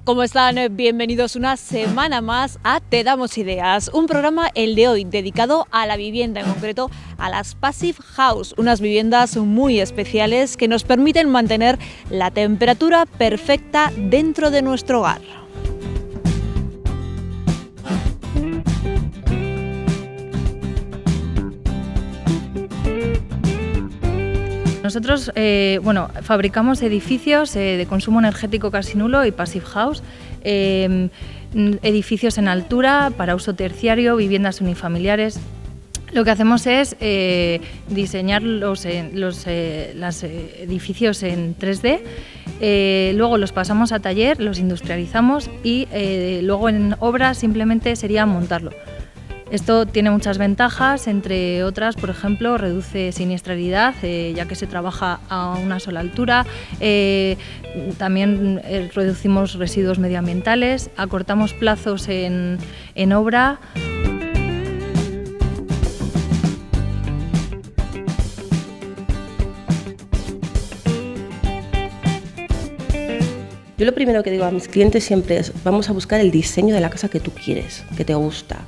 ¿Cómo están? Bienvenidos una semana más a Te Damos Ideas, un programa, el de hoy, dedicado a la vivienda, en concreto a las Passive House, unas viviendas muy especiales que nos permiten mantener la temperatura perfecta dentro de nuestro hogar. Nosotros fabricamos edificios de consumo energético casi nulo y Passive House, edificios en altura para uso terciario, viviendas unifamiliares. Lo que hacemos es diseñar los edificios en 3D, luego los pasamos a taller, los industrializamos y luego en obra simplemente sería montarlo. Esto tiene muchas ventajas, entre otras, por ejemplo, reduce siniestralidad, ya que se trabaja a una sola altura. También reducimos residuos medioambientales, acortamos plazos en obra. Yo lo primero que digo a mis clientes siempre es: vamos a buscar el diseño de la casa que tú quieres, que te gusta.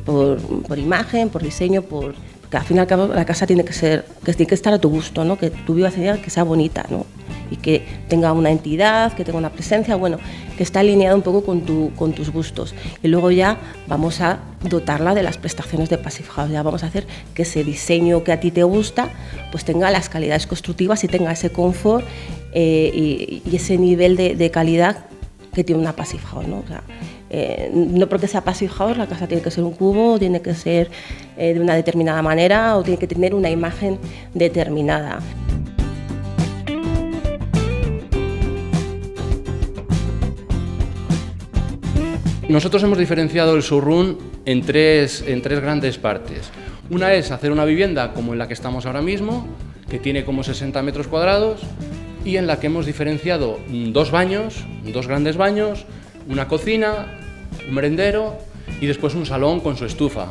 Por imagen, por diseño, porque al fin y al cabo la casa tiene que estar a tu gusto, ¿no? Que tu vivacidad que sea bonita, ¿no? Y que tenga una entidad, que tenga una presencia, bueno, que está alineada un poco con tus gustos. Y luego ya vamos a dotarla de las prestaciones de Passive House. Ya vamos a hacer que ese diseño que a ti te gusta pues tenga las calidades constructivas y tenga ese confort y ese nivel de calidad que tiene una Passive House, ¿no? O sea, no porque sea Passive House la casa tiene que ser un cubo, tiene que ser de una determinada manera o tiene que tener una imagen determinada. Nosotros hemos diferenciado el showroom en tres grandes partes. Una es hacer una vivienda como en la que estamos ahora mismo, que tiene como 60 metros cuadrados, y en la que hemos diferenciado dos grandes baños, una cocina, un merendero y después un salón con su estufa.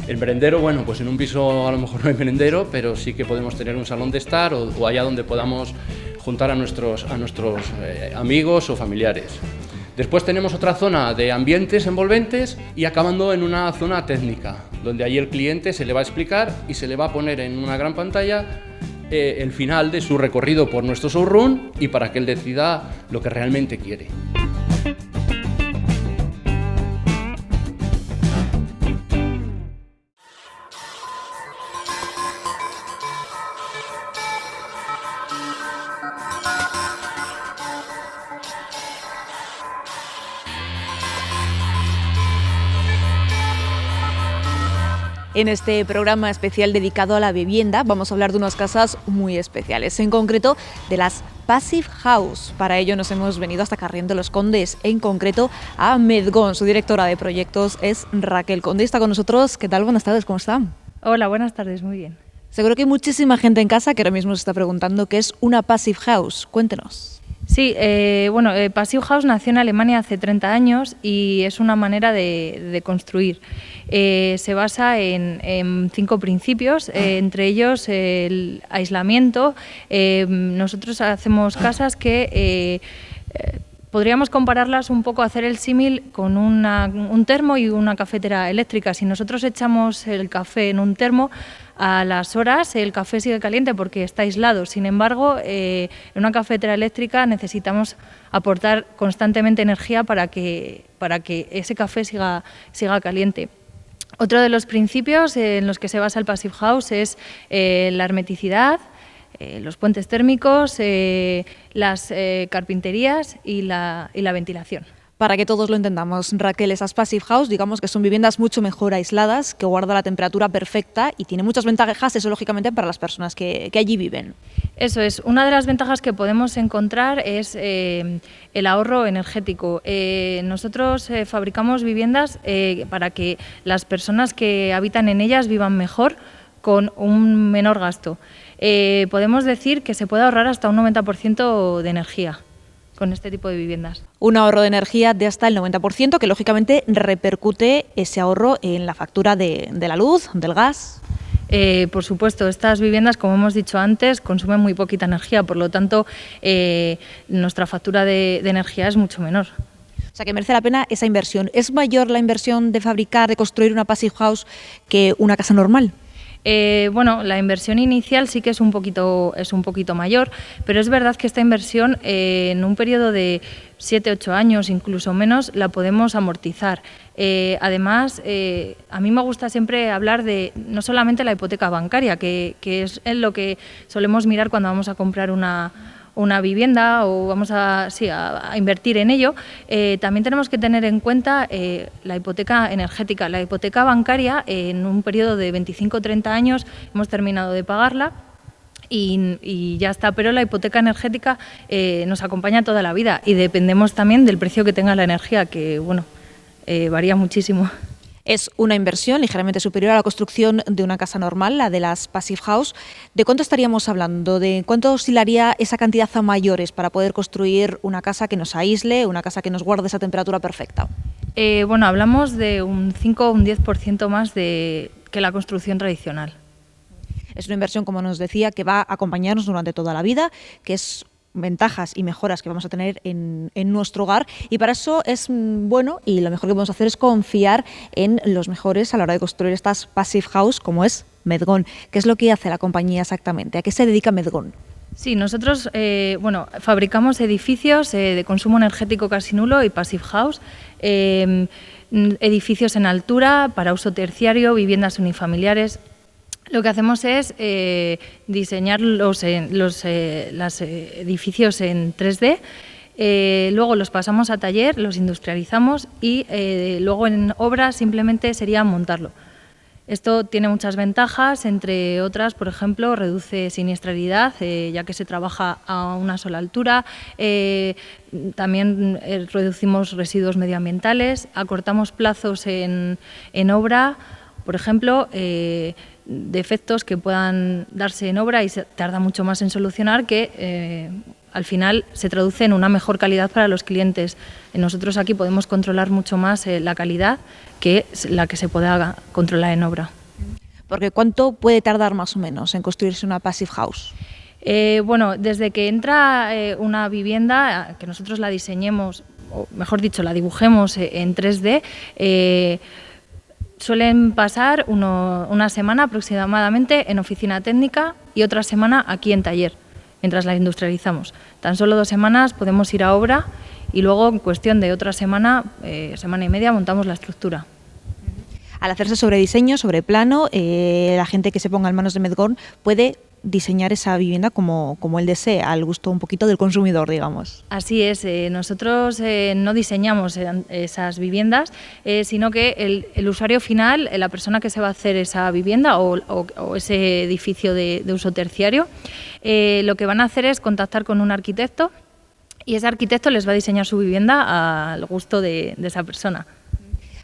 El merendero, bueno, pues en un piso a lo mejor no hay merendero, pero sí que podemos tener un salón de estar o allá donde podamos juntar a nuestros amigos o familiares. Después tenemos otra zona de ambientes envolventes y acabando en una zona técnica, donde ahí el cliente se le va a explicar y se le va a poner en una gran pantalla el final de su recorrido por nuestro showroom y para que él decida lo que realmente quiere. En este programa especial dedicado a la vivienda vamos a hablar de unas casas muy especiales, en concreto de las Passive House. Para ello nos hemos venido hasta Carrión de los Condes, en concreto a Medgón. Su directora de proyectos es Raquel Conde. Está con nosotros. ¿Qué tal? Buenas tardes, ¿cómo están? Hola, buenas tardes, muy bien. Seguro que hay muchísima gente en casa que ahora mismo se está preguntando qué es una Passive House. Cuéntenos. Sí, Passive House nació en Alemania hace 30 años y es una manera de construir. Se basa en 5 principios, entre ellos el aislamiento. Nosotros hacemos casas que podríamos compararlas un poco, hacer el símil con un termo y una cafetera eléctrica. Si nosotros echamos el café en un termo, a las horas el café sigue caliente porque está aislado. Sin embargo, en una cafetera eléctrica necesitamos aportar constantemente energía para que ese café siga caliente. Otro de los principios en los que se basa el Passive House es la hermeticidad, los puentes térmicos, las carpinterías y la ventilación. Para que todos lo entendamos, Raquel, esas Passive House, digamos que son viviendas mucho mejor aisladas, que guardan la temperatura perfecta y tiene muchas ventajas, eso lógicamente, para las personas que allí viven. Eso es. Una de las ventajas que podemos encontrar es el ahorro energético. Nosotros fabricamos viviendas para que las personas que habitan en ellas vivan mejor con un menor gasto. Podemos decir que se puede ahorrar hasta un 90% de energía con este tipo de viviendas. Un ahorro de energía de hasta el 90%, que lógicamente repercute ese ahorro en la factura de la luz, del gas. Por supuesto, estas viviendas, como hemos dicho antes, consumen muy poquita energía, por lo tanto, nuestra factura de energía es mucho menor. O sea, que merece la pena esa inversión. ¿Es mayor la inversión de fabricar, de construir una passive house que una casa normal? Bueno, la inversión inicial sí que es un poquito mayor, pero es verdad que esta inversión en un periodo de 7-8 años, incluso menos, la podemos amortizar. Además, a mí me gusta siempre hablar de no solamente la hipoteca bancaria, que es lo que solemos mirar cuando vamos a comprar una vivienda o vamos a invertir en ello. También tenemos que tener en cuenta la hipoteca energética. La hipoteca bancaria, en un periodo de 25 o 30 años, hemos terminado de pagarla y ya está, pero la hipoteca energética nos acompaña toda la vida y dependemos también del precio que tenga la energía, que bueno, varía muchísimo. Es una inversión ligeramente superior a la construcción de una casa normal, la de las passive house. ¿De cuánto estaríamos hablando? ¿De cuánto oscilaría esa cantidad a mayores para poder construir una casa que nos aísle, una casa que nos guarde esa temperatura perfecta? Bueno, hablamos de un 5 o un 10% más que la construcción tradicional. Es una inversión, como nos decía, que va a acompañarnos durante toda la vida, que es ventajas y mejoras que vamos a tener en nuestro hogar, y para eso es bueno y lo mejor que podemos hacer es confiar en los mejores a la hora de construir estas passive house, como es Medgón. ¿Qué es lo que hace la compañía exactamente? ¿A qué se dedica Medgón? Sí, nosotros fabricamos edificios de consumo energético casi nulo y passive house, edificios en altura para uso terciario, viviendas unifamiliares. Lo que hacemos es diseñar los edificios en 3D, luego los pasamos a taller, los industrializamos y luego en obra simplemente sería montarlo. Esto tiene muchas ventajas, entre otras, por ejemplo, reduce siniestralidad, ya que se trabaja a una sola altura, también reducimos residuos medioambientales, acortamos plazos en obra, por ejemplo, defectos que puedan darse en obra y se tarda mucho más en solucionar, que al final se traduce en una mejor calidad para los clientes. Nosotros aquí podemos controlar mucho más la calidad que la que se pueda controlar en obra. Porque ¿cuánto puede tardar más o menos en construirse una passive house? Bueno, desde que entra una vivienda, que nosotros la diseñemos, o mejor dicho, la dibujemos en 3D, suelen pasar una semana aproximadamente en oficina técnica y otra semana aquí en taller, mientras la industrializamos. Tan solo 2 semanas podemos ir a obra y luego en cuestión de otra semana, semana y media, montamos la estructura. Al hacerse sobre diseño, sobre plano, la gente que se ponga en manos de Medgón puede diseñar esa vivienda como él desee, al gusto un poquito del consumidor, digamos. Así es, nosotros no diseñamos esas viviendas, sino que el usuario final, la persona que se va a hacer esa vivienda o ese edificio de uso terciario, lo que van a hacer es contactar con un arquitecto y ese arquitecto les va a diseñar su vivienda al gusto de esa persona.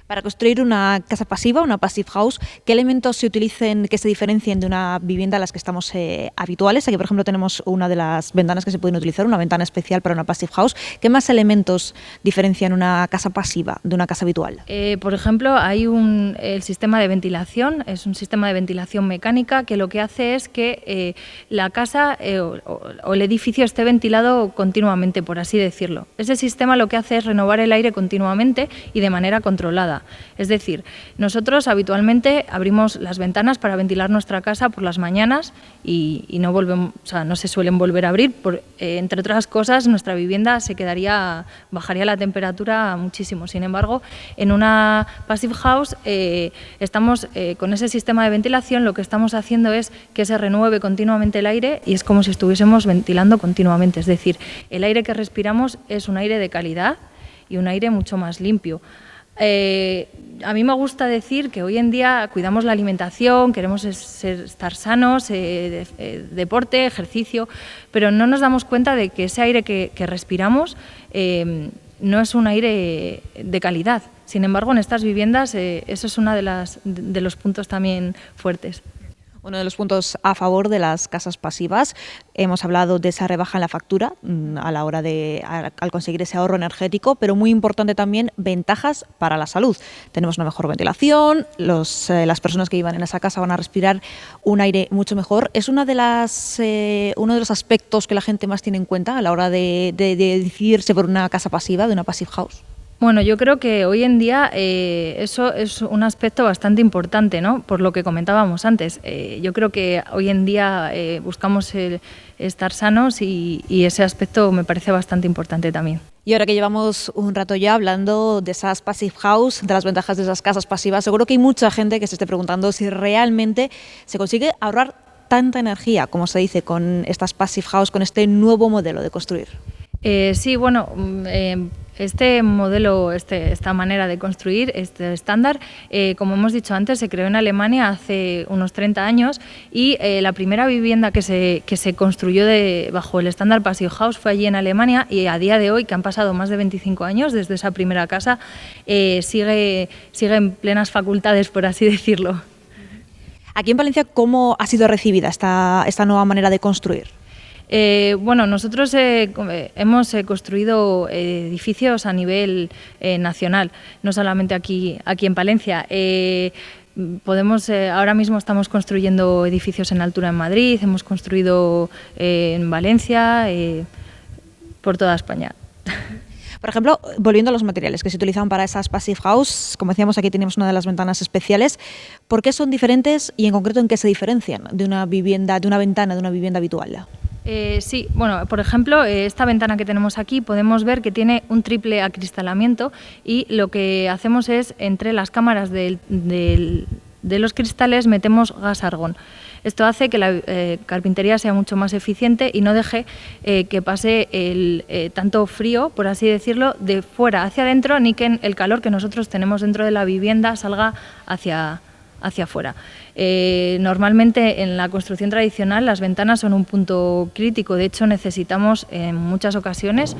Para construir una casa pasiva, una passive house, ¿qué elementos se utilicen que se diferencien de una vivienda a las que estamos habituales? Aquí, por ejemplo, tenemos una de las ventanas que se pueden utilizar, una ventana especial para una passive house. ¿Qué más elementos diferencian una casa pasiva de una casa habitual? Por ejemplo, hay el sistema de ventilación, es un sistema de ventilación mecánica que lo que hace es que la casa o el edificio esté ventilado continuamente, por así decirlo. Ese sistema lo que hace es renovar el aire continuamente y de manera controlada. Es decir, nosotros habitualmente abrimos las ventanas para ventilar nuestra casa por las mañanas y no se suelen volver a abrir. Entre otras cosas, nuestra vivienda bajaría la temperatura muchísimo. Sin embargo, en una passive house estamos con ese sistema de ventilación, lo que estamos haciendo es que se renueve continuamente el aire y es como si estuviésemos ventilando continuamente. Es decir, el aire que respiramos es un aire de calidad y un aire mucho más limpio. A mí me gusta decir que hoy en día cuidamos la alimentación, queremos estar sanos, deporte, ejercicio, pero no nos damos cuenta de que ese aire que respiramos no es un aire de calidad. Sin embargo, en estas viviendas eso es uno de los puntos también fuertes. Uno de los puntos a favor de las casas pasivas, hemos hablado de esa rebaja en la factura a la hora de al conseguir ese ahorro energético, pero muy importante también ventajas para la salud. Tenemos una mejor ventilación, las personas que vivan en esa casa van a respirar un aire mucho mejor. Es uno de los aspectos que la gente más tiene en cuenta a la hora de decidirse por una casa pasiva, de una passive house. Bueno, yo creo que hoy en día eso es un aspecto bastante importante, ¿no? Por lo que comentábamos antes. Yo creo que hoy en día buscamos estar sanos y ese aspecto me parece bastante importante también. Y ahora que llevamos un rato ya hablando de esas passive house, de las ventajas de esas casas pasivas, seguro que hay mucha gente que se esté preguntando si realmente se consigue ahorrar tanta energía, como se dice, con estas passive house, con este nuevo modelo de construir. Sí, bueno, este modelo, esta manera de construir, este estándar, como hemos dicho antes, se creó en Alemania hace unos 30 años y la primera vivienda que se construyó bajo el estándar Passive House fue allí en Alemania, y a día de hoy, que han pasado más de 25 años desde esa primera casa, sigue en plenas facultades, por así decirlo. Aquí en Valencia, ¿cómo ha sido recibida esta nueva manera de construir? Bueno, nosotros hemos construido edificios a nivel nacional, no solamente aquí en Palencia. Ahora mismo estamos construyendo edificios en altura en Madrid, hemos construido en Valencia, por toda España. Por ejemplo, volviendo a los materiales que se utilizan para esas passive house, como decíamos, aquí tenemos una de las ventanas especiales. ¿Por qué son diferentes y en concreto en qué se diferencian de una vivienda habitual? Sí, bueno, por ejemplo, esta ventana que tenemos aquí podemos ver que tiene un triple acristalamiento, y lo que hacemos es, entre las cámaras de los cristales metemos gas argón. Esto hace que la carpintería sea mucho más eficiente y no deje que pase tanto frío, por así decirlo, de fuera hacia adentro, ni que el calor que nosotros tenemos dentro de la vivienda salga hacia afuera. Normalmente en la construcción tradicional las ventanas son un punto crítico. De hecho, necesitamos en muchas ocasiones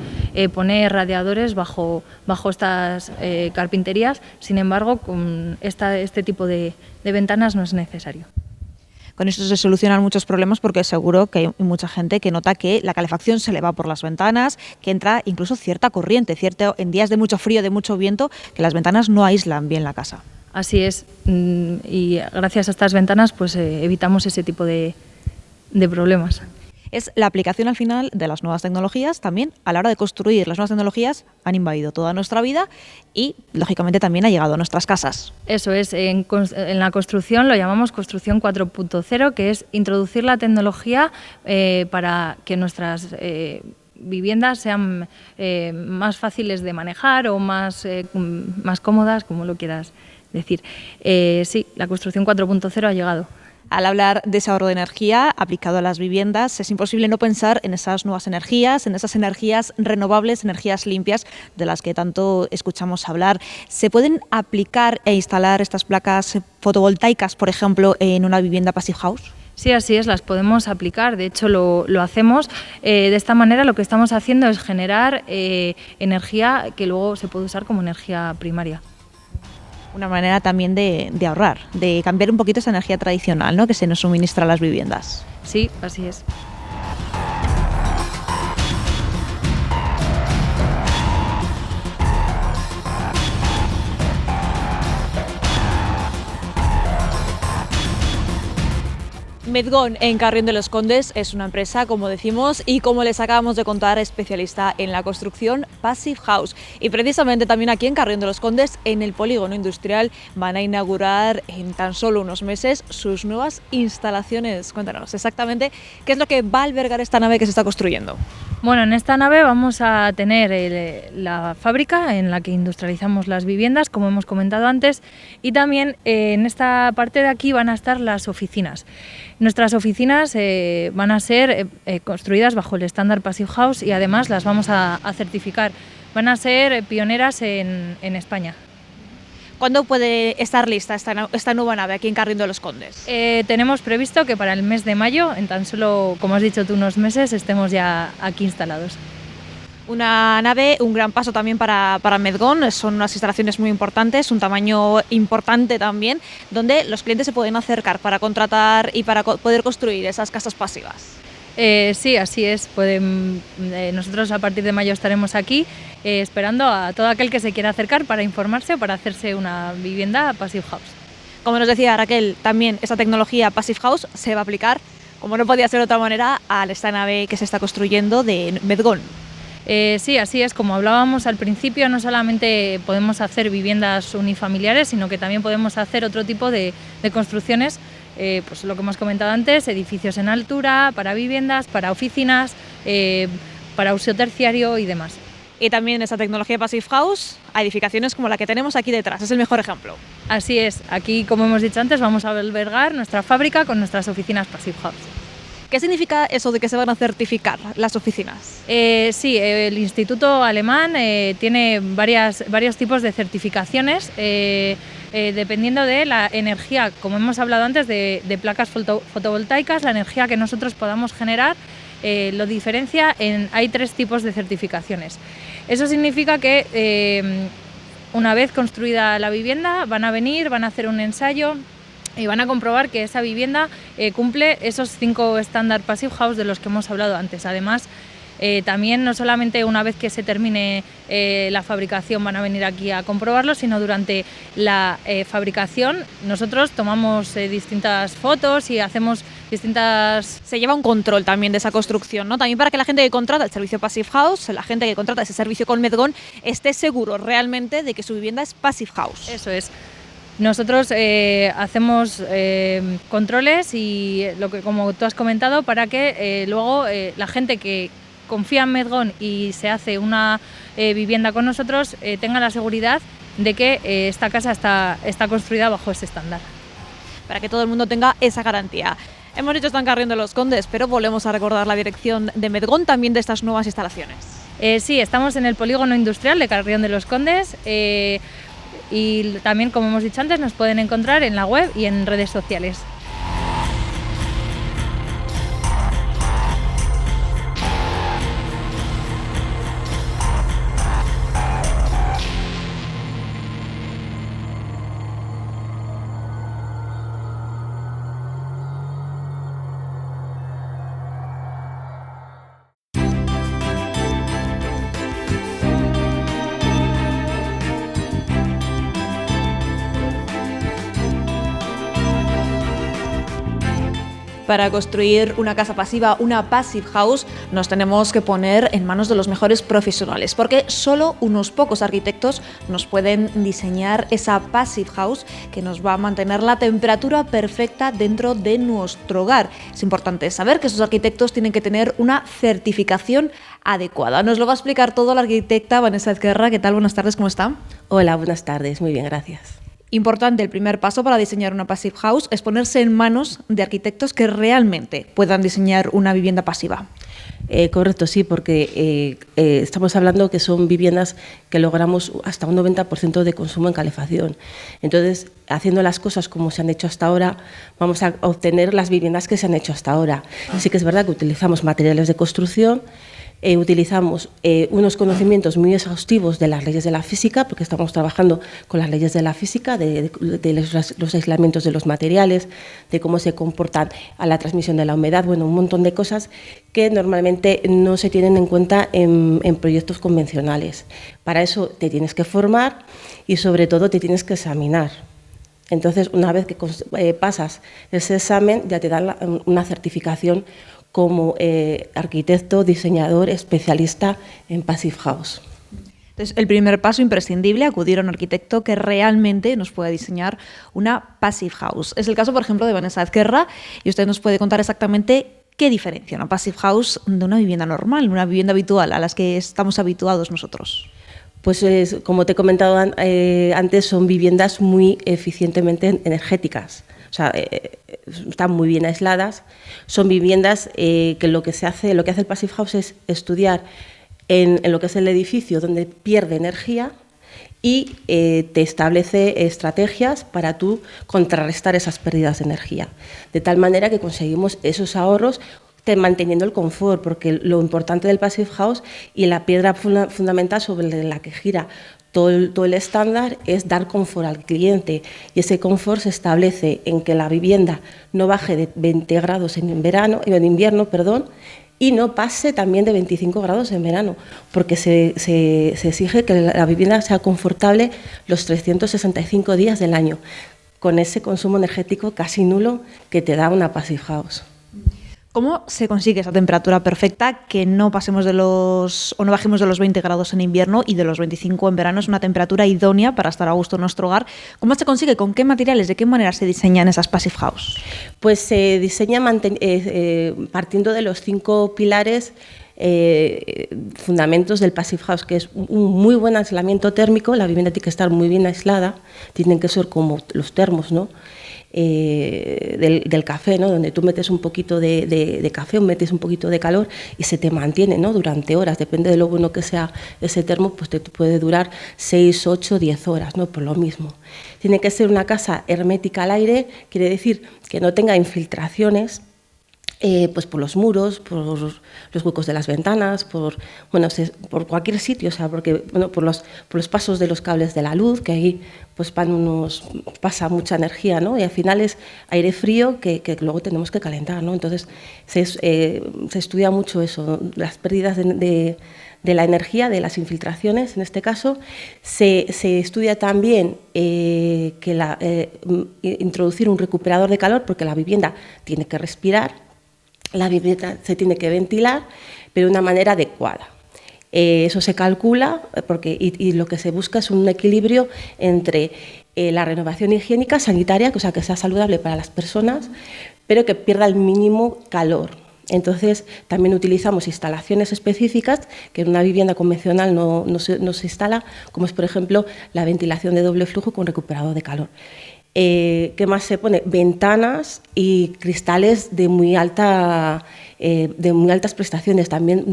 poner radiadores bajo estas carpinterías. Sin embargo, con este tipo de ventanas no es necesario. Con esto se solucionan muchos problemas, porque seguro que hay mucha gente que nota que la calefacción se le va por las ventanas, que entra incluso cierta corriente, en días de mucho frío, de mucho viento, que las ventanas no aíslan bien la casa. Así es, y gracias a estas ventanas pues evitamos ese tipo de problemas. Es la aplicación al final de las nuevas tecnologías también a la hora de construir. Las nuevas tecnologías han invadido toda nuestra vida y, lógicamente, también ha llegado a nuestras casas. Eso es, en la construcción lo llamamos construcción 4.0, que es introducir la tecnología para que nuestras viviendas sean más fáciles de manejar o más cómodas, como lo quieras decir. Sí, la construcción 4.0 ha llegado. Al hablar de ese ahorro de energía aplicado a las viviendas, es imposible no pensar en esas nuevas energías, en esas energías renovables, energías limpias, de las que tanto escuchamos hablar. ¿Se pueden aplicar e instalar estas placas fotovoltaicas, por ejemplo, en una vivienda passive house? Sí, así es, las podemos aplicar. De hecho, lo hacemos. De esta manera lo que estamos haciendo es generar energía que luego se puede usar como energía primaria. Una manera también de ahorrar, de cambiar un poquito esa energía tradicional, ¿no?, que se nos suministra a las viviendas. Sí, así es. Medgón, en Carrión de los Condes, es una empresa, como decimos, y como les acabamos de contar, especialista en la construcción Passive House. Y precisamente también aquí en Carrión de los Condes, en el polígono industrial, van a inaugurar en tan solo unos meses sus nuevas instalaciones. Cuéntanos exactamente qué es lo que va a albergar esta nave que se está construyendo. Bueno, en esta nave vamos a tener la fábrica en la que industrializamos las viviendas, como hemos comentado antes, y también en esta parte de aquí van a estar las oficinas. Nuestras oficinas van a ser construidas bajo el estándar Passive House y además las vamos a certificar. Van a ser pioneras en España. ¿Cuándo puede estar lista esta nueva nave aquí en Carrión de los Condes? Tenemos previsto que para el mes de mayo, en tan solo, como has dicho tú, unos meses, estemos ya aquí instalados. Una nave, un gran paso también para Medgón, son unas instalaciones muy importantes, un tamaño importante también, donde los clientes se pueden acercar para contratar y para poder construir esas casas pasivas. Sí, así es. Nosotros a partir de mayo estaremos aquí esperando a todo aquel que se quiera acercar para informarse o para hacerse una vivienda Passive House. Como nos decía Raquel, también esta tecnología Passive House se va a aplicar, como no podía ser de otra manera, a esta nave que se está construyendo de Medgón. Sí, así es. Como hablábamos al principio, no solamente podemos hacer viviendas unifamiliares, sino que también podemos hacer otro tipo de construcciones, pues lo que hemos comentado antes, edificios en altura, para viviendas, para oficinas, para uso terciario y demás. Y también esa tecnología Passive House a edificaciones como la que tenemos aquí detrás, es el mejor ejemplo. Así es. Aquí, como hemos dicho antes, vamos a albergar nuestra fábrica con nuestras oficinas Passive House. ¿Qué significa eso de que se van a certificar las oficinas? Sí, el Instituto Alemán tiene varios tipos de certificaciones dependiendo de la energía, como hemos hablado antes, de placas fotovoltaicas, la energía que nosotros podamos generar lo diferencia hay 3 tipos de certificaciones. Eso significa que una vez construida la vivienda van a hacer un ensayo y van a comprobar que esa vivienda cumple esos 5 estándar Passive House de los que hemos hablado antes. Además, también no solamente una vez que se termine la fabricación van a venir aquí a comprobarlo, sino durante la fabricación nosotros tomamos distintas fotos y hacemos distintas... Se lleva un control también de esa construcción, ¿no? También para que la gente que contrata el servicio Passive House, la gente que contrata ese servicio con Medgón, esté seguro realmente de que su vivienda es Passive House. Eso es. Nosotros hacemos controles y como tú has comentado, para que luego la gente que confía en Medgón y se hace una vivienda con nosotros tenga la seguridad de que esta casa está construida bajo ese estándar. Para que todo el mundo tenga esa garantía. Hemos dicho están Carrión de los Condes, pero volvemos a recordar la dirección de Medgón también de estas nuevas instalaciones. Sí, estamos en el polígono industrial de Carrión de los Condes. Y también, como hemos dicho antes, nos pueden encontrar en la web y en redes sociales. Para construir una casa pasiva, una Passive House, nos tenemos que poner en manos de los mejores profesionales, porque solo unos pocos arquitectos nos pueden diseñar esa Passive House que nos va a mantener la temperatura perfecta dentro de nuestro hogar. Es importante saber que esos arquitectos tienen que tener una certificación adecuada. Nos lo va a explicar todo la arquitecta Vanessa Ezquerra. ¿Qué tal? Buenas tardes, ¿cómo está? Hola, buenas tardes, muy bien, gracias. Importante, el primer paso para diseñar una Passive House es ponerse en manos de arquitectos que realmente puedan diseñar una vivienda pasiva. Correcto, sí, porque estamos hablando que son viviendas que logramos hasta un 90% de consumo en calefacción. Entonces, haciendo las cosas como se han hecho hasta ahora, vamos a obtener las viviendas que se han hecho hasta ahora. Sí que es verdad que utilizamos materiales de construcción, utilizamos unos conocimientos muy exhaustivos de las leyes de la física, porque estamos trabajando con las leyes de la física, de los aislamientos de los materiales, de cómo se comportan a la transmisión de la humedad, bueno, un montón de cosas que normalmente no se tienen en cuenta en proyectos convencionales. Para eso te tienes que formar y sobre todo te tienes que examinar. Entonces, una vez que pasas ese examen, ya te dan una certificación como arquitecto, diseñador, especialista en Passive House. Entonces, el primer paso imprescindible, acudir a un arquitecto que realmente nos pueda diseñar una Passive House. Es el caso, por ejemplo, de Vanessa Ezquerra, y usted nos puede contar exactamente qué diferencia una Passive House de una vivienda normal, una vivienda habitual a las que estamos habituados nosotros. Pues como te he comentado antes, son viviendas muy eficientemente energéticas. O sea, están muy bien aisladas. Son viviendas que lo que hace el Passive House es estudiar en lo que es el edificio donde pierde energía y te establece estrategias para tú contrarrestar esas pérdidas de energía. De tal manera que conseguimos esos ahorros manteniendo el confort, porque lo importante del Passive House y la piedra fundamental sobre la que gira todo el estándar es dar confort al cliente, y ese confort se establece en que la vivienda no baje de 20 grados en invierno, y no pase también de 25 grados en verano, porque se exige que la vivienda sea confortable los 365 días del año, con ese consumo energético casi nulo que te da una Passive House. ¿Cómo se consigue esa temperatura perfecta, que no pasemos no bajemos de los 20 grados en invierno y de los 25 en verano? Es una temperatura idónea para estar a gusto en nuestro hogar. ¿Cómo se consigue? ¿Con qué materiales? ¿De qué manera se diseñan esas Passive House? Pues se diseña partiendo de los 5 pilares fundamentos del Passive House, que es un muy buen aislamiento térmico. La vivienda tiene que estar muy bien aislada, tienen que ser como los termos, ¿no? Del café, ¿no? Donde tú metes un poquito de café o metes un poquito de calor y se te mantiene, ¿no? Durante horas. Depende de lo bueno que sea ese termo, pues te puede durar 6, 8, 10 horas, ¿no? Por lo mismo. Tiene que ser una casa hermética al aire, quiere decir que no tenga infiltraciones, pues por los muros, por los huecos de las ventanas, por cualquier sitio, o sea, porque por los pasos de los cables de la luz, que ahí pues pasa mucha energía, ¿no? Y al final es aire frío que luego tenemos que calentar, ¿no? Entonces se estudia mucho eso, las pérdidas de la energía, de las infiltraciones, en este caso. Se estudia también introducir un recuperador de calor, porque la vivienda tiene que respirar. La vivienda se tiene que ventilar, pero de una manera adecuada. Eso se calcula y lo que se busca es un equilibrio entre la renovación higiénica, sanitaria, o sea, que sea saludable para las personas, pero que pierda el mínimo calor. Entonces, también utilizamos instalaciones específicas que en una vivienda convencional no se instala, como es, por ejemplo, la ventilación de doble flujo con recuperador de calor. ¿Qué más se pone? Ventanas y cristales de muy altas prestaciones, también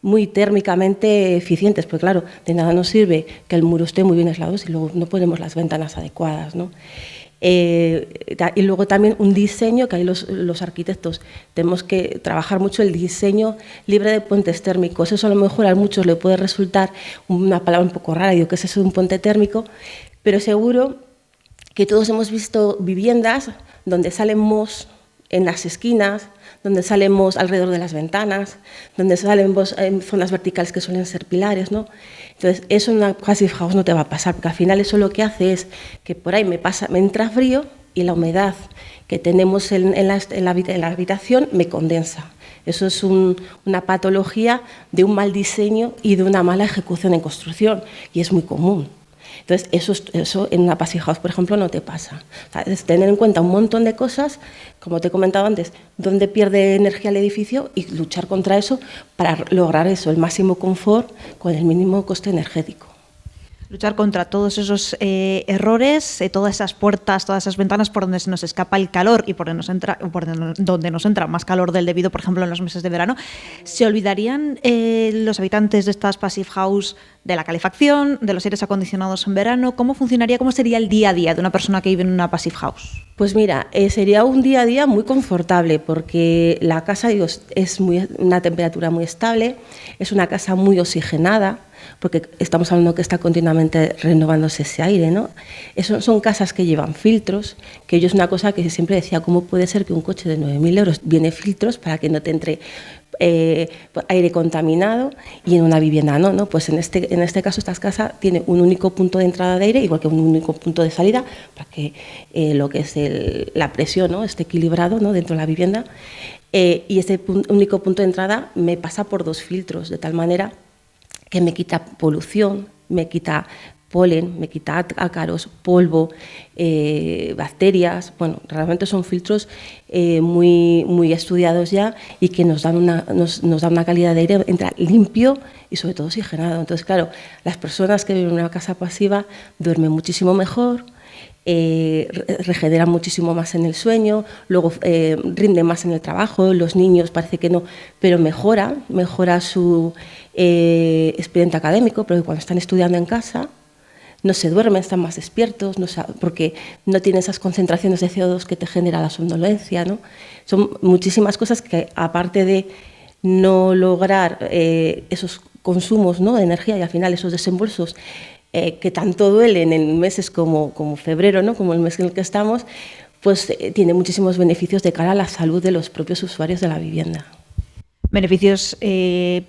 muy térmicamente eficientes, porque claro, de nada nos sirve que el muro esté muy bien aislado si luego no ponemos las ventanas adecuadas, ¿no? Y luego también un diseño, que ahí los arquitectos tenemos que trabajar mucho el diseño libre de puentes térmicos. Eso a lo mejor a muchos le puede resultar una palabra un poco rara, digo, ¿qué es eso de un puente térmico? Pero seguro que todos hemos visto viviendas donde salen mohos en las esquinas, donde salen mohos alrededor de las ventanas, donde salen mohos en zonas verticales que suelen ser pilares, ¿no? Entonces, eso en una Passive House no te va a pasar, porque al final eso lo que hace es que por ahí me entra frío y la humedad que tenemos en la habitación me condensa. Eso es una patología de un mal diseño y de una mala ejecución en construcción, y es muy común. Entonces, eso en una Passive House, por ejemplo, no te pasa. O sea, es tener en cuenta un montón de cosas, como te he comentado antes, dónde pierde energía el edificio y luchar contra eso para lograr eso, el máximo confort con el mínimo coste energético. Luchar contra todos esos errores, todas esas puertas, todas esas ventanas por donde se nos escapa el calor y por donde nos entra más calor del debido, por ejemplo, en los meses de verano. ¿Se olvidarían los habitantes de estas Passive House de la calefacción, de los aires acondicionados en verano? ¿Cómo funcionaría, cómo sería el día a día de una persona que vive en una Passive House? Pues mira, sería un día a día muy confortable, porque la casa, digo, es una temperatura muy estable, es una casa muy oxigenada, porque estamos hablando que está continuamente renovándose ese aire, ¿no? Son casas que llevan filtros, que yo es una cosa que siempre decía, ¿cómo puede ser que un coche de 9.000 euros viene filtros para que no te entre aire contaminado, y en una vivienda no? Pues en este caso esta casa tiene un único punto de entrada de aire, igual que un único punto de salida, para que lo que es la presión, ¿no?, esté equilibrado, ¿no?, dentro de la vivienda, y este único punto de entrada me pasa por 2 filtros, de tal manera que me quita polución, me quita polen, me quita ácaros, polvo, bacterias. Bueno, realmente son filtros muy estudiados ya, y que nos dan una calidad de aire limpio y sobre todo oxigenado. Entonces, claro, las personas que viven en una casa pasiva duermen muchísimo mejor, regeneran muchísimo más en el sueño, luego rinden más en el trabajo. Los niños parece que no, pero mejora su expediente académico, porque cuando están estudiando en casa no se duermen, están más despiertos, porque no tienen esas concentraciones de CO2 que te genera la somnolencia, ¿no? Son muchísimas cosas que, aparte de no lograr esos consumos, ¿no?, de energía y al final esos desembolsos que tanto duelen en meses como febrero, ¿no?, como el mes en el que estamos, pues tiene muchísimos beneficios de cara a la salud de los propios usuarios de la vivienda. Beneficios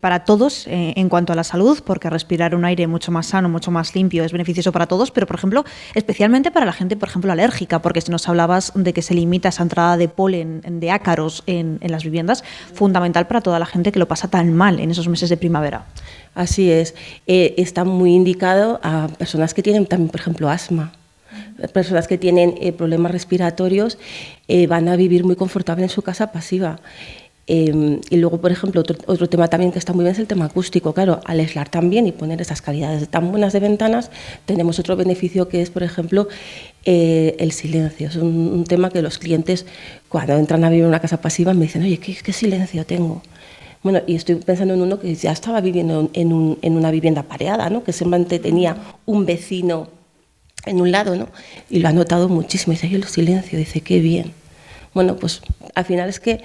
para todos en cuanto a la salud, porque respirar un aire mucho más sano, mucho más limpio es beneficioso para todos, pero, por ejemplo, especialmente para la gente, por ejemplo, alérgica, porque si nos hablabas de que se limita esa entrada de polen, de ácaros en las viviendas, fundamental para toda la gente que lo pasa tan mal en esos meses de primavera. Así es. Está muy indicado a personas que tienen también, por ejemplo, asma. Personas que tienen problemas respiratorios van a vivir muy confortable en su casa pasiva. Y luego, por ejemplo, otro tema también que está muy bien es el tema acústico. Claro, al aislar también y poner esas calidades tan buenas de ventanas, tenemos otro beneficio que es, por ejemplo, el silencio. Es un tema que los clientes, cuando entran a vivir en una casa pasiva, me dicen, oye, ¿qué silencio tengo? Bueno, y estoy pensando en uno que ya estaba viviendo en una vivienda pareada, ¿no?, que simplemente tenía un vecino en un lado, ¿no?, y lo ha notado muchísimo. Dice, oye, el silencio, dice, qué bien. Bueno, pues al final es que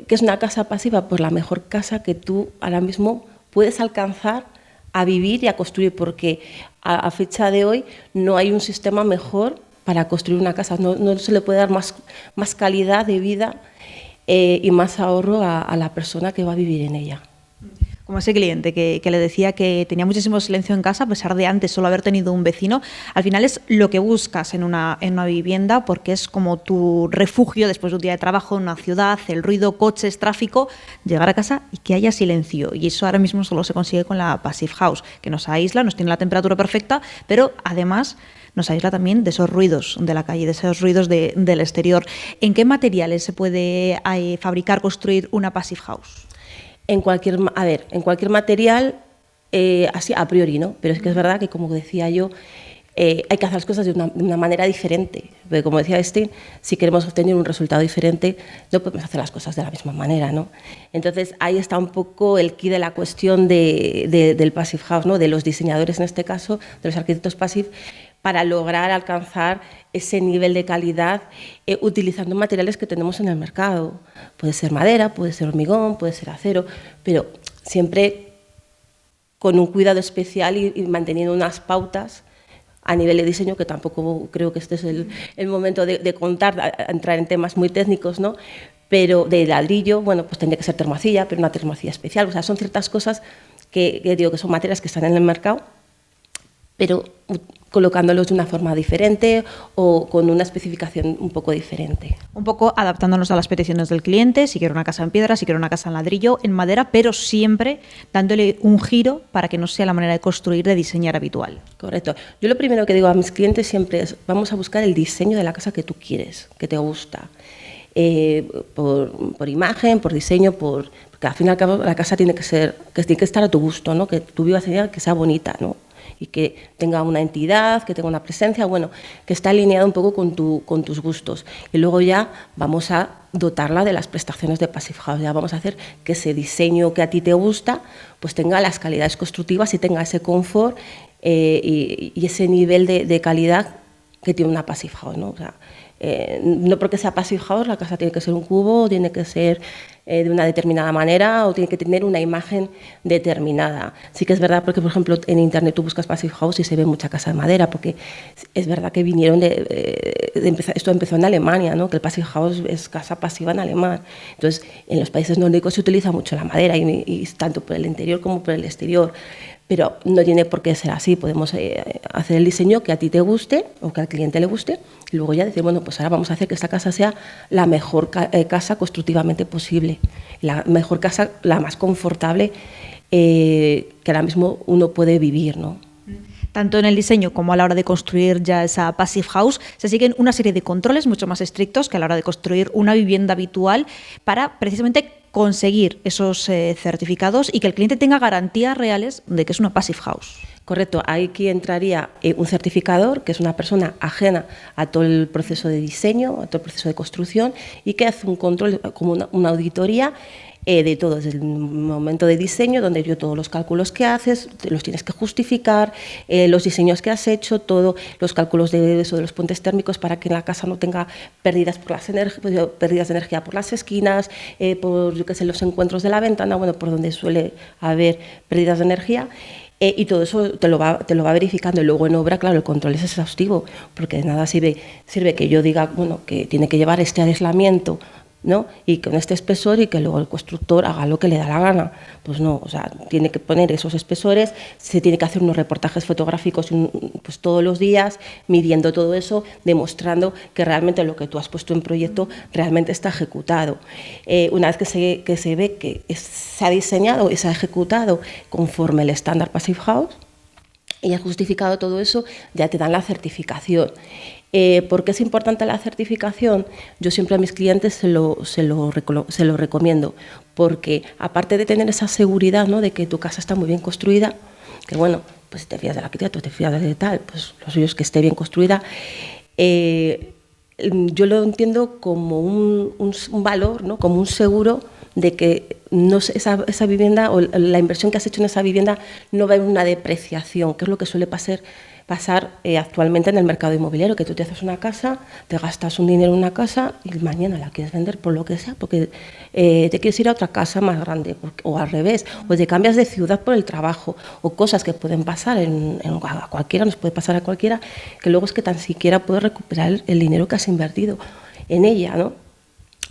es una casa pasiva, pues la mejor casa que tú ahora mismo puedes alcanzar a vivir y a construir, porque a fecha de hoy no hay un sistema mejor para construir una casa, no se le puede dar más calidad de vida y más ahorro a la persona que va a vivir en ella. Como ese cliente que le decía que tenía muchísimo silencio en casa, a pesar de antes solo haber tenido un vecino. Al final es lo que buscas en una vivienda, porque es como tu refugio después de un día de trabajo en una ciudad, el ruido, coches, tráfico, llegar a casa y que haya silencio. Y eso ahora mismo solo se consigue con la Passive House, que nos aísla, nos tiene la temperatura perfecta, pero además nos aísla también de esos ruidos de la calle, de esos ruidos del exterior. ¿En qué materiales se puede fabricar, construir una Passive House? En cualquier material, así a priori, ¿no? Pero es que es verdad que, como decía yo, hay que hacer las cosas de una manera diferente. Porque, como decía si queremos obtener un resultado diferente, no podemos hacer las cosas de la misma manera, ¿no? Entonces, ahí está un poco el quid de la cuestión del Passive House, ¿no?, de los diseñadores, en este caso, de los arquitectos Passive, para lograr alcanzar ese nivel de calidad utilizando materiales que tenemos en el mercado. Puede ser madera, puede ser hormigón, puede ser acero, pero siempre con un cuidado especial y manteniendo unas pautas a nivel de diseño, que tampoco creo que este es el momento de entrar en temas muy técnicos, ¿no? Pero de ladrillo, bueno, pues tendría que ser termacilla, pero una termacilla especial. O sea, son ciertas cosas que digo que son materias que están en el mercado, pero colocándolos de una forma diferente o con una especificación un poco diferente. Un poco adaptándonos a las peticiones del cliente, si quiere una casa en piedra, si quiere una casa en ladrillo, en madera, pero siempre dándole un giro para que no sea la manera de construir, de diseñar habitual. Correcto. Yo lo primero que digo a mis clientes siempre es, vamos a buscar el diseño de la casa que tú quieres, que te gusta. Por imagen, por diseño, porque al fin y al cabo la casa tiene que estar a tu gusto, ¿no? Que tú vivas en ella, que sea bonita, ¿no?, y que tenga una entidad, que tenga una presencia, bueno, que está alineada un poco con tus gustos. Y luego ya vamos a dotarla de las prestaciones de Passive House. Ya vamos a hacer que ese diseño que a ti te gusta pues tenga las calidades constructivas y tenga ese confort y ese nivel de calidad que tiene una Passive House, ¿no? O sea, no porque sea Passive House la casa tiene que ser un cubo, tiene que ser de una determinada manera o tiene que tener una imagen determinada. Sí que es verdad porque, por ejemplo, en internet tú buscas Passive House y se ve mucha casa de madera, porque es verdad que vinieron esto empezó en Alemania, ¿no?, que el Passive House es casa pasiva en alemán. Entonces, en los países nórdicos se utiliza mucho la madera y tanto por el interior como por el exterior. Pero no tiene por qué ser así. Podemos hacer el diseño que a ti te guste o que al cliente le guste y luego ya decir, bueno, pues ahora vamos a hacer que esta casa sea la mejor casa constructivamente posible, la mejor casa, la más confortable que ahora mismo uno puede vivir, ¿no? Tanto en el diseño como a la hora de construir ya esa Passive House, se siguen una serie de controles mucho más estrictos que a la hora de construir una vivienda habitual para precisamente conseguir esos certificados y que el cliente tenga garantías reales de que es una Passive House. Correcto, aquí entraría un certificador, que es una persona ajena a todo el proceso de diseño, a todo el proceso de construcción y que hace un control como una auditoría de todo, desde el momento de diseño, donde yo todos los cálculos que haces, los tienes que justificar, los diseños que has hecho, todos los cálculos de eso, de los puentes térmicos para que en la casa no tenga pérdidas de energía por las esquinas, por yo qué sé, los encuentros de la ventana, bueno, por donde suele haber pérdidas de energía. Y todo eso te lo va verificando. Y luego en obra, claro, el control es exhaustivo, porque de nada sirve que yo diga, bueno, que tiene que llevar este aislamiento, ¿no? Y con este espesor, y que luego el constructor haga lo que le da la gana. Pues no, o sea, tiene que poner esos espesores, se tiene que hacer unos reportajes fotográficos pues todos los días, midiendo todo eso, demostrando que realmente lo que tú has puesto en proyecto realmente está ejecutado. Una vez que se ve que se ha diseñado y se ha ejecutado conforme el estándar Passive House y has justificado todo eso, ya te dan la certificación. ¿Por qué es importante la certificación? Yo siempre a mis clientes se lo recomiendo, porque aparte de tener esa seguridad, ¿no?, de que tu casa está muy bien construida, que bueno, pues si te fías del arquitecto, te fías de tal, pues lo suyo es que esté bien construida, yo lo entiendo como un valor, ¿no?, como un seguro de que esa vivienda o la inversión que has hecho en esa vivienda no va a haber una depreciación, que es lo que suele pasar actualmente en el mercado inmobiliario, que tú te haces una casa, te gastas un dinero en una casa y mañana la quieres vender por lo que sea, porque te quieres ir a otra casa más grande, o al revés, o te cambias de ciudad por el trabajo, o cosas que pueden pasar a cualquiera, nos puede pasar a cualquiera, que luego es que tan siquiera puedes recuperar el dinero que has invertido en ella, ¿no?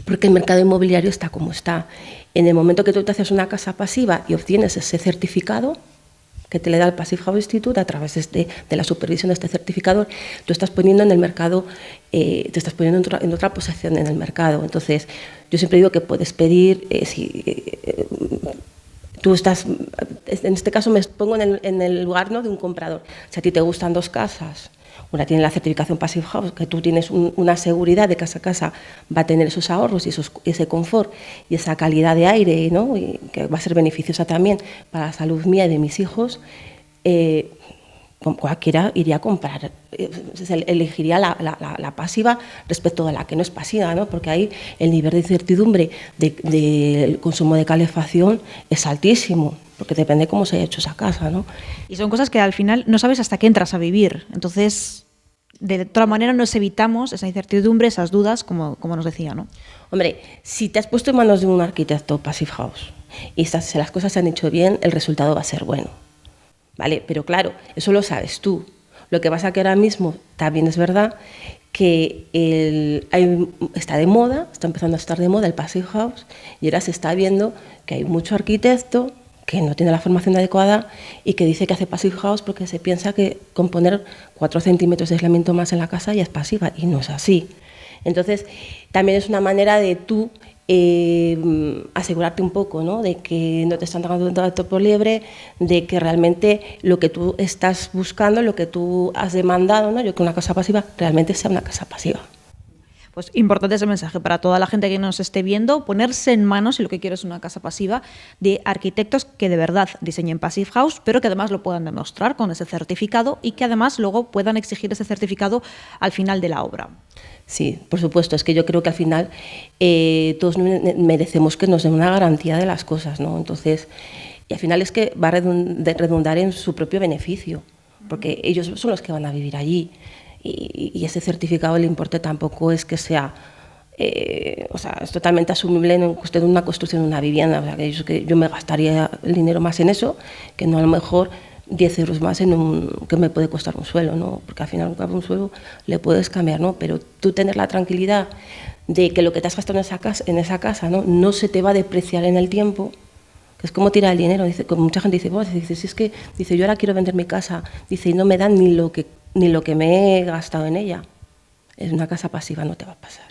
Porque el mercado inmobiliario está como está. En el momento que tú te haces una casa pasiva y obtienes ese certificado que te le da el Passive House Institute, a través de la supervisión de este certificador, tú estás poniendo en el mercado, te estás poniendo en otra posición en el mercado. Entonces, yo siempre digo que puedes pedir, tú estás, en este caso me pongo en el lugar, ¿no?, de un comprador. Si a ti te gustan dos casas, una tiene la certificación Passive House, que tú tienes una seguridad de que esa casa va a tener esos ahorros y ese confort y esa calidad de aire, ¿no?, y que va a ser beneficiosa también para la salud mía y de mis hijos, cualquiera iría a comprar, elegiría la pasiva respecto a la que no es pasiva, ¿no?, porque ahí el nivel de incertidumbre del consumo de calefacción es altísimo, porque depende de cómo se haya hecho esa casa, ¿no? Y son cosas que al final no sabes hasta qué entras a vivir. Entonces, de otra manera nos evitamos esa incertidumbre, esas dudas, como nos decía, ¿no? Hombre, si te has puesto en manos de un arquitecto Passive House y si las cosas se han hecho bien, el resultado va a ser bueno, ¿vale? Pero claro, eso lo sabes tú. Lo que pasa que ahora mismo también es verdad que está de moda, está empezando a estar de moda el Passive House, y ahora se está viendo que hay mucho arquitecto que no tiene la formación adecuada y que dice que hace Passive House porque se piensa que con poner 4 centímetros de aislamiento más en la casa ya es pasiva, y no es así. Entonces, también es una manera de tú asegurarte un poco, ¿no?, de que no te están dando dato por liebre, de que realmente lo que tú estás buscando, lo que tú has demandado, ¿no?, yo que una casa pasiva realmente sea una casa pasiva. Pues importante ese mensaje para toda la gente que nos esté viendo, ponerse en manos, si lo que quiere es una casa pasiva, de arquitectos que de verdad diseñen Passive House, pero que además lo puedan demostrar con ese certificado y que además luego puedan exigir ese certificado al final de la obra. Sí, por supuesto, es que yo creo que al final todos merecemos que nos den una garantía de las cosas, ¿no? Entonces, y al final es que va a redundar en su propio beneficio, porque ellos son los que van a vivir allí. Y ese certificado, el importe tampoco es que sea, o sea, es totalmente asumible en cuestión de una construcción de una vivienda. O sea, que yo me gastaría el dinero más en eso, que no a lo mejor 10 euros más que me puede costar un suelo, ¿no? Porque al final un suelo le puedes cambiar, ¿no? Pero tú tener la tranquilidad de que lo que te has gastado en esa casa, ¿no?, se te va a depreciar en el tiempo, que es como tirar el dinero. Dice, como mucha gente dice, si es que, dice, yo ahora quiero vender mi casa, dice, y no me dan ni lo que me he gastado en ella. Es una casa pasiva, no te va a pasar.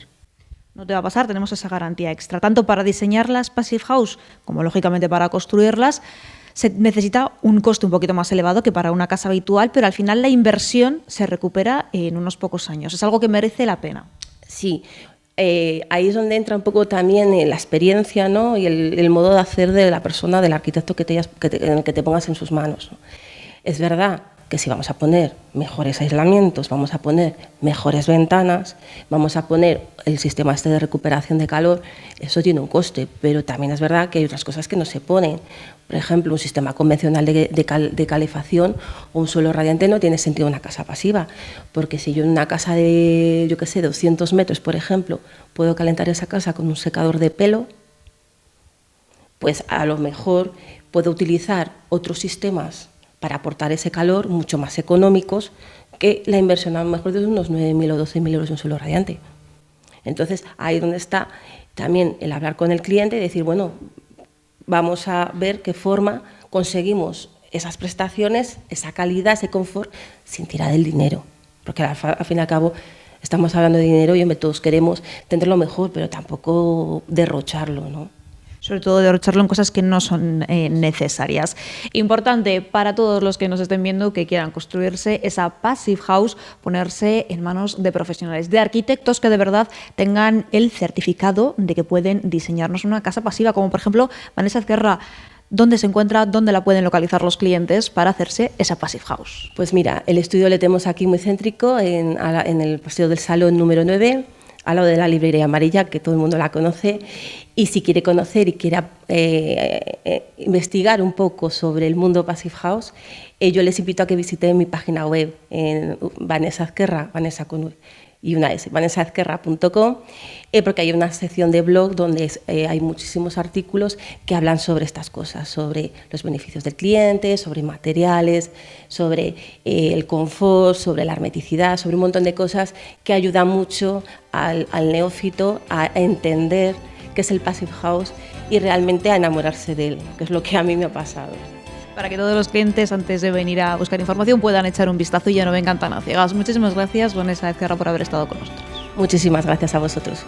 No te va a pasar, tenemos esa garantía extra. Tanto para diseñar las Passive House como, lógicamente, para construirlas, se necesita un coste un poquito más elevado que para una casa habitual, pero al final la inversión se recupera en unos pocos años. Es algo que merece la pena. Sí. Ahí es donde entra un poco también la experiencia, ¿no?, y el modo de hacer de la persona, del arquitecto en el que te pongas en sus manos, ¿no? Es verdad que si vamos a poner mejores aislamientos, vamos a poner mejores ventanas, vamos a poner el sistema este de recuperación de calor, eso tiene un coste, pero también es verdad que hay otras cosas que no se ponen. Por ejemplo, un sistema convencional de calefacción o un suelo radiante no tiene sentido en una casa pasiva, porque si yo en una casa de, 200 metros, por ejemplo, puedo calentar esa casa con un secador de pelo, pues a lo mejor puedo utilizar otros sistemas para aportar ese calor mucho más económicos que la inversión a lo mejor de unos 9.000 o 12.000 euros en un suelo radiante. Entonces, ahí es donde está también el hablar con el cliente y decir, bueno, vamos a ver qué forma conseguimos esas prestaciones, esa calidad, ese confort, sin tirar del dinero. Porque al fin y al cabo estamos hablando de dinero y todos queremos tener lo mejor, pero tampoco derrocharlo, ¿no? Sobre todo derrocharlo en cosas que no son necesarias. Importante para todos los que nos estén viendo que quieran construirse esa Passive House, ponerse en manos de profesionales, de arquitectos que de verdad tengan el certificado de que pueden diseñarnos una casa pasiva, como por ejemplo Vanessa Ezquerra. ¿Dónde se encuentra, dónde la pueden localizar los clientes para hacerse esa Passive House? Pues mira, el estudio le tenemos aquí muy céntrico, en el Paseo del Salón número 9, al lado de la librería amarilla, que todo el mundo la conoce, y si quiere conocer y quiere investigar un poco sobre el mundo Passive House, yo les invito a que visiten mi página web, en Vanessa Ezquerra, Vanessa con V y una S, vanessaezquerra.com, porque hay una sección de blog donde hay muchísimos artículos que hablan sobre estas cosas, sobre los beneficios del cliente, sobre materiales, sobre el confort, sobre la hermeticidad, sobre un montón de cosas que ayudan mucho al neófito a entender qué es el Passive House y realmente a enamorarse de él, que es lo que a mí me ha pasado. Para que todos los clientes, antes de venir a buscar información, puedan echar un vistazo y ya no vengan tan a ciegas. Muchísimas gracias, Vanessa Ezquerra, por haber estado con nosotros. Muchísimas gracias a vosotros.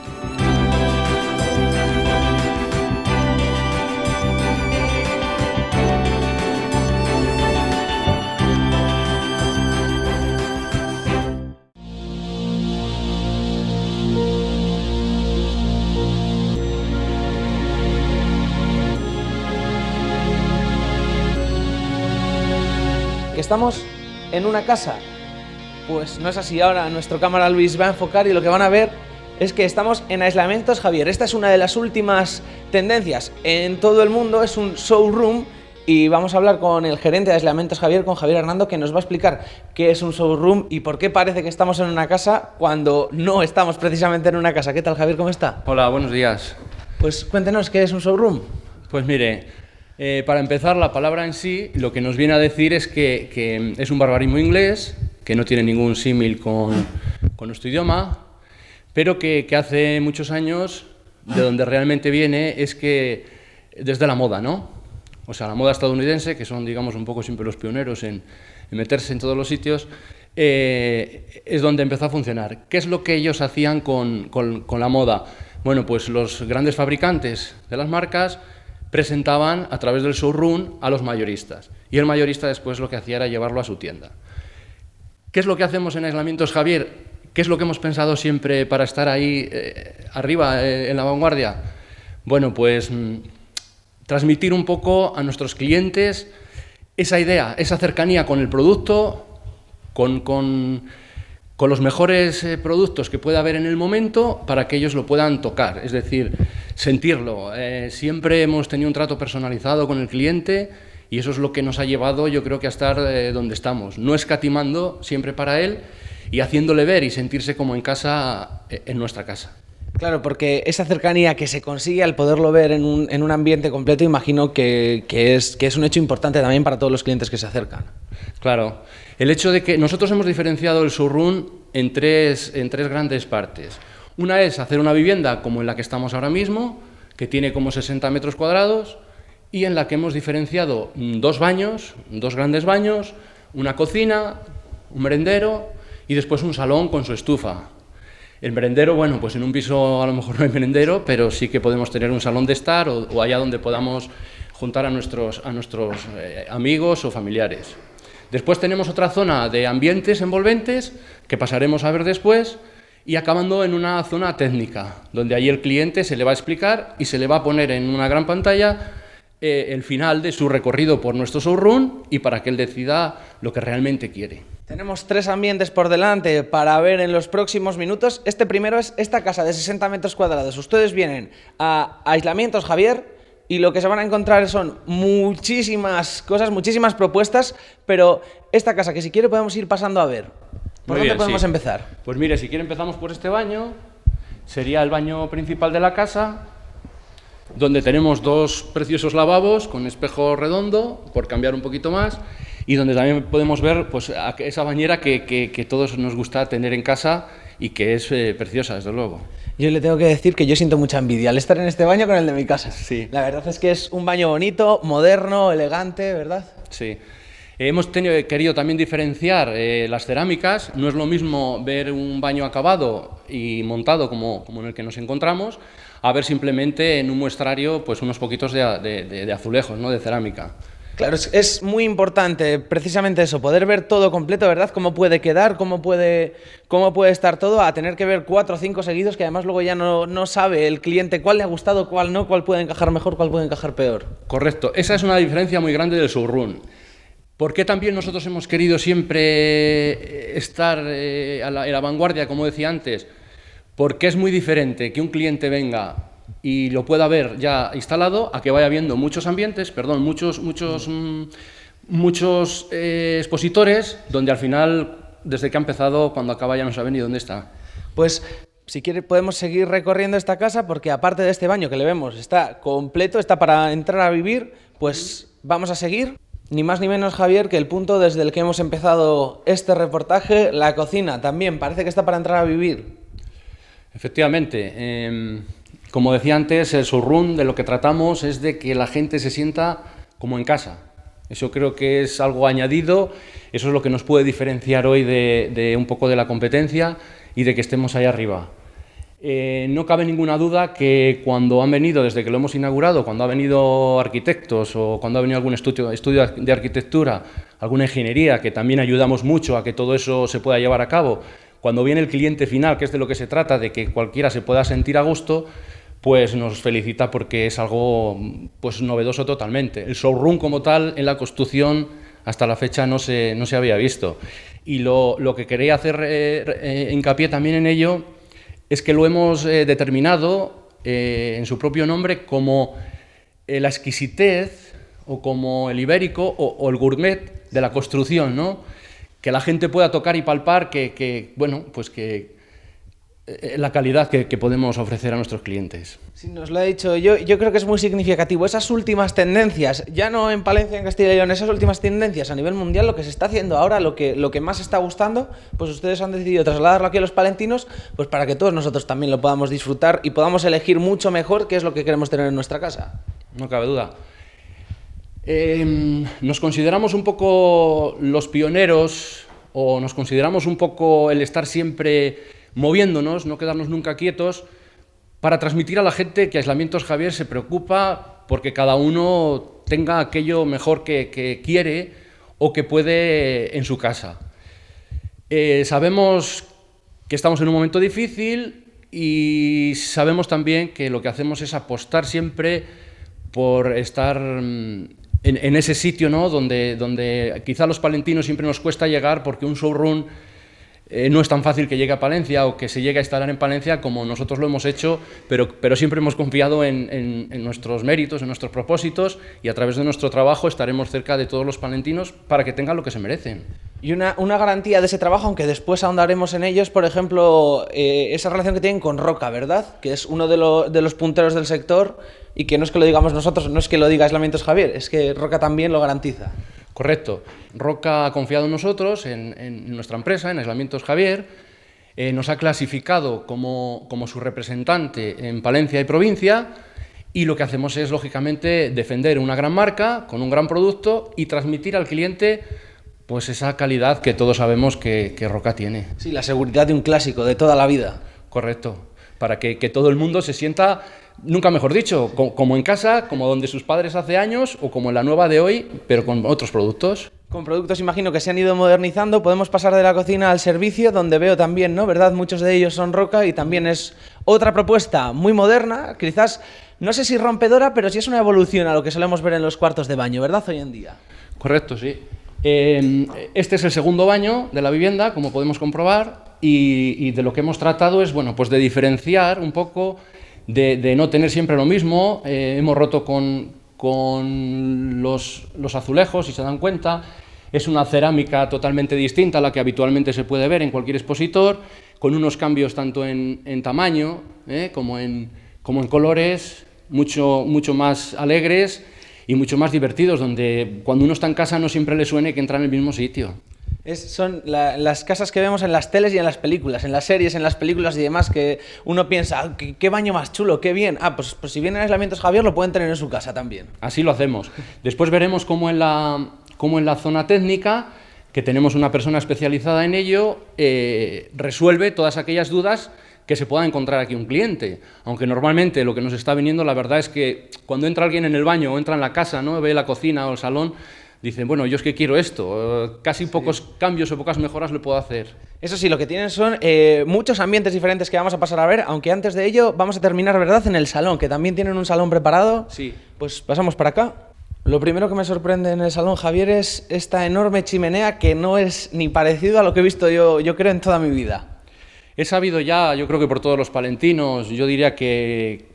¿Estamos en una casa? Pues no es así. Ahora nuestro cámara Luis va a enfocar y lo que van a ver es que estamos en Aislamientos Javier. Esta es una de las últimas tendencias en todo el mundo, es un showroom y vamos a hablar con el gerente de Aislamientos Javier, con Javier Hernando, que nos va a explicar qué es un showroom y por qué parece que estamos en una casa cuando no estamos precisamente en una casa. ¿Qué tal, Javier? ¿Cómo está? Hola, buenos días. Pues cuéntenos, ¿qué es un showroom? Pues mire, para empezar, la palabra en sí lo que nos viene a decir es que es un barbarismo inglés, que no tiene ningún símil con nuestro idioma, pero que hace muchos años, de donde realmente viene, es que desde la moda, ¿no? O sea, la moda estadounidense, que son, digamos, un poco siempre los pioneros en meterse en todos los sitios, es donde empezó a funcionar. ¿Qué es lo que ellos hacían con la moda? Bueno, pues los grandes fabricantes de las marcas presentaban a través del showroom a los mayoristas y el mayorista después lo que hacía era llevarlo a su tienda. ¿Qué es lo que hacemos en Aislamientos Javier? ¿Qué es lo que hemos pensado siempre para estar ahí arriba en la vanguardia? Bueno, pues transmitir un poco a nuestros clientes esa idea, esa cercanía con el producto, con los mejores productos que pueda haber en el momento para que ellos lo puedan tocar, es decir, sentirlo. Siempre hemos tenido un trato personalizado con el cliente y eso es lo que nos ha llevado, yo creo, que a estar donde estamos, no escatimando siempre para él y haciéndole ver y sentirse como en casa, en nuestra casa. Claro, porque esa cercanía que se consigue al poderlo ver en un ambiente completo, imagino que es un hecho importante también para todos los clientes que se acercan. Claro, el hecho de que nosotros hemos diferenciado el showroom en tres grandes partes. Una es hacer una vivienda como en la que estamos ahora mismo, que tiene como 60 metros cuadrados, y en la que hemos diferenciado dos grandes baños, una cocina, un merendero y después un salón con su estufa. El merendero, bueno, pues en un piso a lo mejor no hay merendero, pero sí que podemos tener un salón de estar o allá donde podamos juntar a nuestros amigos o familiares. Después tenemos otra zona de ambientes envolventes que pasaremos a ver después y acabando en una zona técnica, donde ahí el cliente se le va a explicar y se le va a poner en una gran pantalla el final de su recorrido por nuestro showroom y para que él decida lo que realmente quiere. Tenemos 3 ambientes por delante para ver en los próximos minutos. Este primero es esta casa de 60 metros cuadrados. Ustedes vienen a Aislamientos Javier y lo que se van a encontrar son muchísimas cosas, muchísimas propuestas, pero esta casa que si quiere podemos ir pasando a ver. ¿Por dónde podemos empezar? Pues mire, si quiere empezamos por este baño. Sería el baño principal de la casa, donde tenemos 2 preciosos lavabos con espejo redondo, por cambiar un poquito más, y donde también podemos ver pues, esa bañera que todos nos gusta tener en casa y que es preciosa, desde luego. Yo le tengo que decir que yo siento mucha envidia al estar en este baño con el de mi casa. Sí. La verdad es que es un baño bonito, moderno, elegante, ¿verdad? Sí. Hemos querido también diferenciar las cerámicas. No es lo mismo ver un baño acabado y montado como en el que nos encontramos, a ver simplemente en un muestrario pues unos poquitos de azulejos, ¿no? De cerámica. Claro, es muy importante precisamente eso, poder ver todo completo, ¿verdad? Cómo puede quedar, cómo puede estar todo, a tener que ver 4 o 5 seguidos, que además luego ya no sabe el cliente cuál le ha gustado, cuál no, cuál puede encajar mejor, cuál puede encajar peor. Correcto, esa es una diferencia muy grande del showroom. ¿Por qué también nosotros hemos querido siempre estar en la vanguardia, como decía antes? Porque es muy diferente que un cliente venga y lo pueda ver ya instalado a que vaya viendo muchos expositores, donde al final, desde que ha empezado, cuando acaba ya no sabe ni dónde está. Pues si quiere podemos seguir recorriendo esta casa, porque aparte de este baño que le vemos está completo, está para entrar a vivir, pues vamos a seguir. Ni más ni menos, Javier, que el punto desde el que hemos empezado este reportaje, la cocina también parece que está para entrar a vivir. Efectivamente, como decía antes, el showroom de lo que tratamos es de que la gente se sienta como en casa. Eso creo que es algo añadido, eso es lo que nos puede diferenciar hoy de un poco de la competencia y de que estemos ahí arriba. No cabe ninguna duda que cuando han venido, desde que lo hemos inaugurado, cuando ha venido arquitectos o cuando ha venido algún estudio de arquitectura, alguna ingeniería, que también ayudamos mucho a que todo eso se pueda llevar a cabo, cuando viene el cliente final, que es de lo que se trata, de que cualquiera se pueda sentir a gusto, pues nos felicita porque es algo pues novedoso totalmente. El showroom como tal en la construcción hasta la fecha no se había visto. Y lo que quería hacer hincapié también en ello es que lo hemos determinado en su propio nombre como la exquisitez o como el ibérico o el gourmet de la construcción, ¿no? Que la gente pueda tocar y palpar la calidad que podemos ofrecer a nuestros clientes. Sí, nos lo ha dicho. Yo creo que es muy significativo. Esas últimas tendencias, ya no en Palencia, en Castilla y León, esas últimas tendencias a nivel mundial, lo que se está haciendo ahora, lo que más está gustando, pues ustedes han decidido trasladarlo aquí a los palentinos, pues para que todos nosotros también lo podamos disfrutar y podamos elegir mucho mejor qué es lo que queremos tener en nuestra casa. No cabe duda. Nos consideramos un poco los pioneros o nos consideramos un poco el estar siempre moviéndonos, no quedarnos nunca quietos, para transmitir a la gente que Aislamientos Javier se preocupa porque cada uno tenga aquello mejor que quiere o que puede en su casa. Sabemos que estamos en un momento difícil y sabemos también que lo que hacemos es apostar siempre por estar en ese sitio, ¿no? donde quizá a los palentinos siempre nos cuesta llegar, porque un showroom no es tan fácil que llegue a Palencia o que se llegue a instalar en Palencia como nosotros lo hemos hecho, pero siempre hemos confiado en nuestros méritos, en nuestros propósitos, y a través de nuestro trabajo estaremos cerca de todos los palentinos para que tengan lo que se merecen. Y una garantía de ese trabajo, aunque después ahondaremos en ellos, por ejemplo, esa relación que tienen con Roca, ¿verdad? Que es uno de los punteros del sector, y que no es que lo digamos nosotros, no es que lo diga Aislamientos Javier, es que Roca también lo garantiza. Correcto. Roca ha confiado en nosotros, en nuestra empresa, en Aislamientos Javier, nos ha clasificado como su representante en Palencia y provincia, y lo que hacemos es, lógicamente, defender una gran marca con un gran producto y transmitir al cliente pues esa calidad que todos sabemos que Roca tiene. Sí, la seguridad de un clásico de toda la vida. Correcto. Para que todo el mundo se sienta, nunca mejor dicho, como en casa, como donde sus padres hace años o como en la nueva de hoy, pero con otros productos. Con productos, imagino, que se han ido modernizando. Podemos pasar de la cocina al servicio, donde veo también, ¿no? ¿Verdad? Muchos de ellos son roca y también es otra propuesta muy moderna, quizás, no sé si rompedora, pero sí es una evolución a lo que solemos ver en los cuartos de baño, ¿verdad? Hoy en día. Correcto, sí. Este es el segundo baño de la vivienda, como podemos comprobar, y de lo que hemos tratado es, bueno, pues de diferenciar un poco, de no tener siempre lo mismo. Hemos roto con los azulejos, si se dan cuenta. Es una cerámica totalmente distinta a la que habitualmente se puede ver en cualquier expositor, con unos cambios tanto en tamaño como en colores, mucho más alegres y mucho más divertidos, donde cuando uno está en casa no siempre le suene que entra en el mismo sitio. Son las casas que vemos en las teles y en las películas, en las series, en las películas y demás, que uno piensa, qué baño más chulo, qué bien. Pues si vienen aislamientos Javier, lo pueden tener en su casa también. Así lo hacemos. Después veremos cómo en la zona técnica, que tenemos una persona especializada en ello, resuelve todas aquellas dudas que se pueda encontrar aquí un cliente. Aunque normalmente lo que nos está viniendo, la verdad es que cuando entra alguien en el baño o entra en la casa, ¿no?, ve la cocina o el salón, dicen, bueno, yo es que quiero esto, casi pocos cambios o pocas mejoras le puedo hacer. Eso sí, lo que tienen son muchos ambientes diferentes que vamos a pasar a ver, aunque antes de ello vamos a terminar, ¿verdad?, en el salón, que también tienen un salón preparado. Sí. Pues pasamos para acá. Lo primero que me sorprende en el salón, Javier, es esta enorme chimenea que no es ni parecido a lo que he visto yo creo, en toda mi vida. He sabido ya, yo creo que por todos los palentinos, yo diría que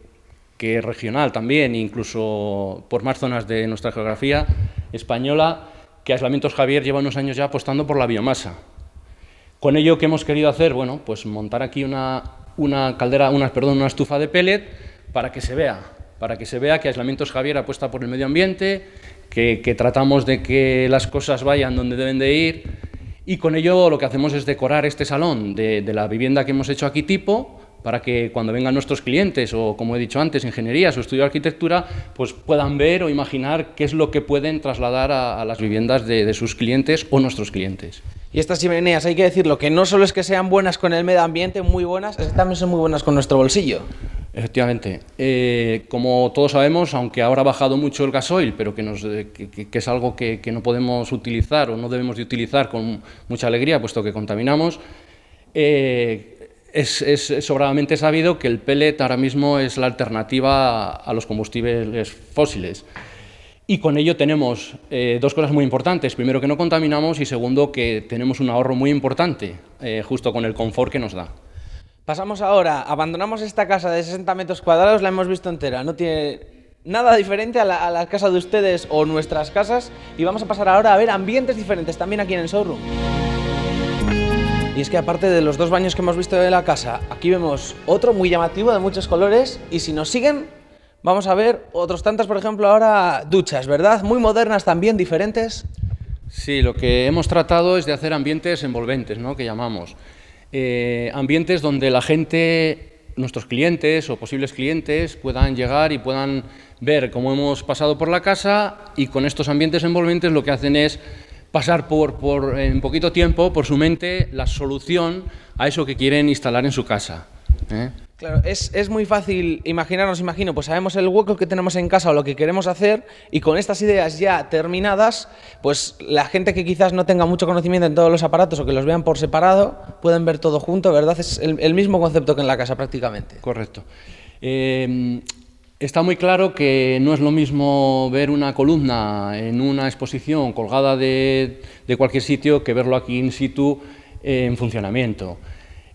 regional también, incluso por más zonas de nuestra geografía española, que Aislamientos Javier lleva unos años ya apostando por la biomasa. Con ello, ¿qué hemos querido hacer? Bueno, pues montar aquí una estufa de pellet para que se vea que Aislamientos Javier apuesta por el medio ambiente, que tratamos de que las cosas vayan donde deben de ir, y con ello lo que hacemos es decorar este salón de la vivienda que hemos hecho aquí tipo, para que cuando vengan nuestros clientes, o como he dicho antes, ingenierías o estudio de arquitectura, pues puedan ver o imaginar qué es lo que pueden trasladar a las viviendas de sus clientes o nuestros clientes. Y estas chimeneas, hay que decirlo, que no solo es que sean buenas con el medio ambiente, muy buenas, es que también son muy buenas con nuestro bolsillo. Efectivamente. Como todos sabemos, aunque ahora ha bajado mucho el gasoil, pero que es algo que no podemos utilizar o no debemos de utilizar con mucha alegría, puesto que contaminamos, es sobradamente sabido que el pellet ahora mismo es la alternativa a los combustibles fósiles. Y con ello tenemos dos cosas muy importantes. Primero, que no contaminamos, y segundo, que tenemos un ahorro muy importante, justo con el confort que nos da. Pasamos ahora, abandonamos esta casa de 60 metros cuadrados, la hemos visto entera, no tiene nada diferente a la casa de ustedes o nuestras casas, y vamos a pasar ahora a ver ambientes diferentes también aquí en el showroom. Y es que aparte de los dos baños que hemos visto de la casa, aquí vemos otro muy llamativo de muchos colores, y si nos siguen vamos a ver otros tantas, por ejemplo ahora duchas, ¿verdad? Muy modernas también, diferentes. Sí, lo que hemos tratado es de hacer ambientes envolventes, ¿no?, que llamamos. Ambientes donde la gente, nuestros clientes o posibles clientes, puedan llegar y puedan ver cómo hemos pasado por la casa, y con estos ambientes envolventes lo que hacen es pasar en poquito tiempo por su mente la solución a eso que quieren instalar en su casa. Claro, es muy fácil imaginarnos, pues sabemos el hueco que tenemos en casa o lo que queremos hacer, y con estas ideas ya terminadas, pues la gente que quizás no tenga mucho conocimiento en todos los aparatos o que los vean por separado, pueden ver todo junto, ¿verdad? Es el mismo concepto que en la casa prácticamente. Correcto. Está muy claro que no es lo mismo ver una columna en una exposición colgada de cualquier sitio que verlo aquí in situ en funcionamiento.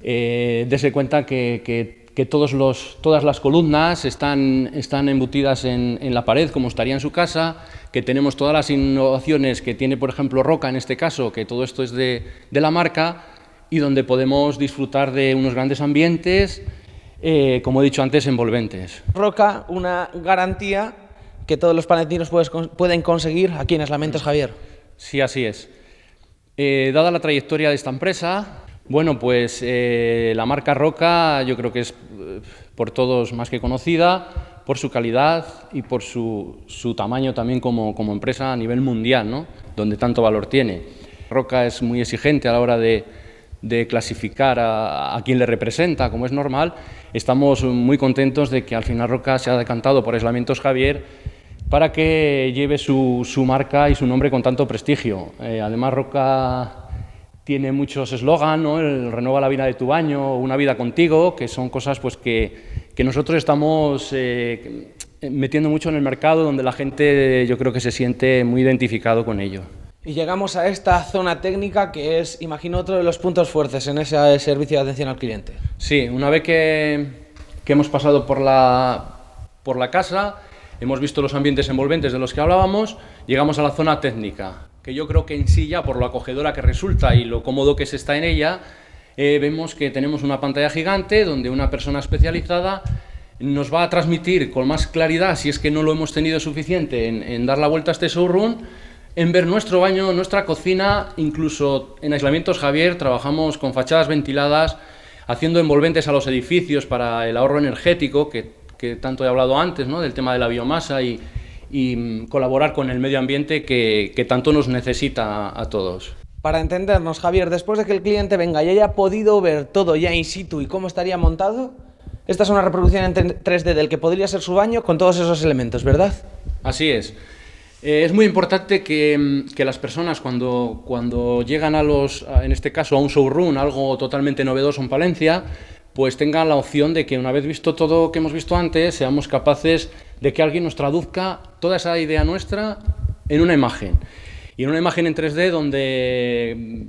Dese cuenta que todas las columnas están embutidas en la pared, como estaría en su casa, que tenemos todas las innovaciones que tiene, por ejemplo, Roca en este caso, que todo esto es de la marca, y donde podemos disfrutar de unos grandes ambientes, como he dicho antes, envolventes. Roca, una garantía que todos los palentinos pueden conseguir aquí en Aislamientos Javier. Sí, así es. Dada la trayectoria de esta empresa, bueno, pues la marca Roca yo creo que es por todos más que conocida, por su calidad y por su tamaño también como empresa a nivel mundial, ¿no?, donde tanto valor tiene. Roca es muy exigente a la hora de clasificar a quien le representa, como es normal. Estamos muy contentos de que al final Roca se ha decantado por Aislamientos Javier, para que lleve su marca y su nombre con tanto prestigio. Además, Roca tiene muchos eslogan, ¿no? El renueva la vida de tu baño, una vida contigo, que son cosas pues, que nosotros estamos metiendo mucho en el mercado, donde la gente yo creo que se siente muy identificado con ello. Y llegamos a esta zona técnica que es, imagino, otro de los puntos fuertes en ese servicio de atención al cliente. Sí, una vez que hemos pasado por la casa, hemos visto los ambientes envolventes de los que hablábamos, llegamos a la zona técnica, que yo creo que en sí ya, por lo acogedora que resulta y lo cómodo que se está en ella, vemos que tenemos una pantalla gigante donde una persona especializada nos va a transmitir con más claridad, si es que no lo hemos tenido suficiente en dar la vuelta a este showroom, en ver nuestro baño, nuestra cocina, incluso en Aislamientos Javier trabajamos con fachadas ventiladas, haciendo envolventes a los edificios para el ahorro energético, que tanto he hablado antes, ¿no? Del tema de la biomasa y colaborar con el medio ambiente que tanto nos necesita a todos. Para entendernos, Javier, después de que el cliente venga y haya podido ver todo ya in situ y cómo estaría montado, esta es una reproducción en 3D del que podría ser su baño con todos esos elementos, ¿verdad? Así es. Es muy importante que las personas cuando llegan en este caso a un showroom, algo totalmente novedoso en Palencia, pues tengan la opción de que una vez visto todo que hemos visto antes, seamos capaces de que alguien nos traduzca toda esa idea nuestra en una imagen. Y en una imagen en 3D donde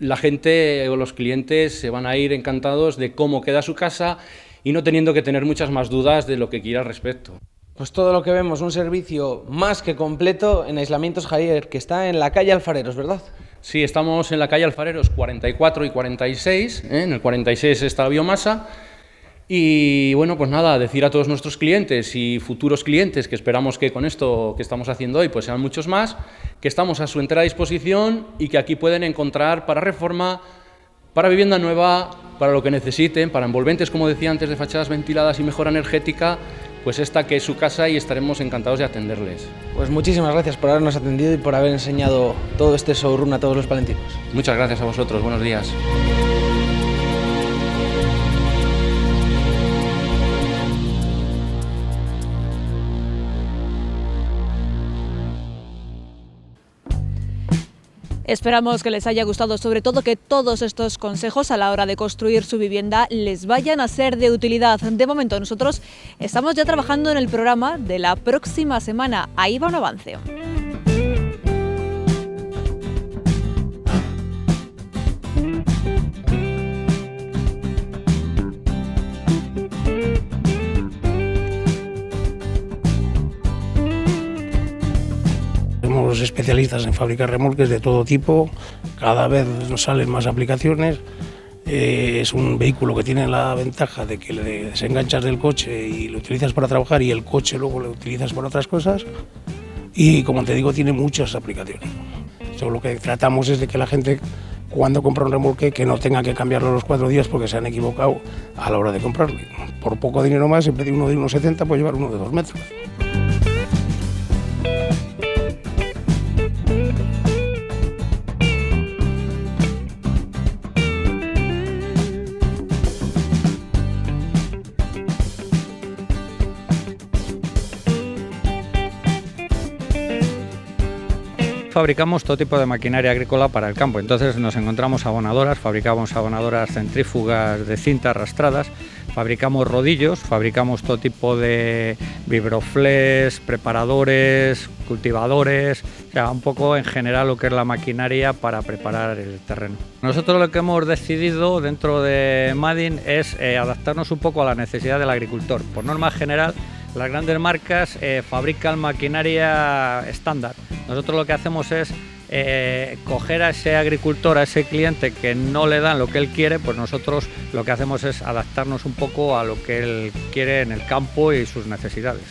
la gente o los clientes se van a ir encantados de cómo queda su casa y no teniendo que tener muchas más dudas de lo que quiera al respecto. Pues todo lo que vemos, un servicio más que completo en Aislamientos Javier, que está en la calle Alfareros, ¿verdad? Sí, estamos en la calle Alfareros 44 y 46, en el 46 está la biomasa. Y bueno, pues nada, decir a todos nuestros clientes y futuros clientes, que esperamos que con esto que estamos haciendo hoy pues sean muchos más, que estamos a su entera disposición y que aquí pueden encontrar para reforma, para vivienda nueva, para lo que necesiten, para envolventes, como decía antes, de fachadas ventiladas y mejora energética, pues esta que es su casa y estaremos encantados de atenderles. Pues muchísimas gracias por habernos atendido y por haber enseñado todo este showroom a todos los palentinos. Muchas gracias a vosotros, buenos días. Esperamos que les haya gustado, sobre todo que todos estos consejos a la hora de construir su vivienda les vayan a ser de utilidad. De momento nosotros estamos ya trabajando en el programa de la próxima semana. Ahí va un avance. Somos especialistas en fabricar remolques de todo tipo, cada vez nos salen más aplicaciones. Es un vehículo que tiene la ventaja de que le desenganchas del coche y lo utilizas para trabajar y el coche luego lo utilizas para otras cosas. Y como te digo, tiene muchas aplicaciones. Entonces, lo que tratamos es de que la gente, cuando compra un remolque, que no tenga que cambiarlo a los 4 días porque se han equivocado a la hora de comprarlo. Por poco dinero más, en vez de uno de 1,70, pues llevar uno de 2 metros. Fabricamos todo tipo de maquinaria agrícola para el campo, entonces nos encontramos abonadoras, fabricamos abonadoras centrífugas de cinta arrastradas, fabricamos rodillos, fabricamos todo tipo de vibroflés, preparadores, cultivadores, o sea, un poco en general lo que es la maquinaria para preparar el terreno. Nosotros lo que hemos decidido dentro de Madin es adaptarnos un poco a la necesidad del agricultor. Por norma general, las grandes marcas fabrican maquinaria estándar. Nosotros lo que hacemos es coger a ese agricultor, a ese cliente que no le dan lo que él quiere, pues nosotros lo que hacemos es adaptarnos un poco a lo que él quiere en el campo y sus necesidades.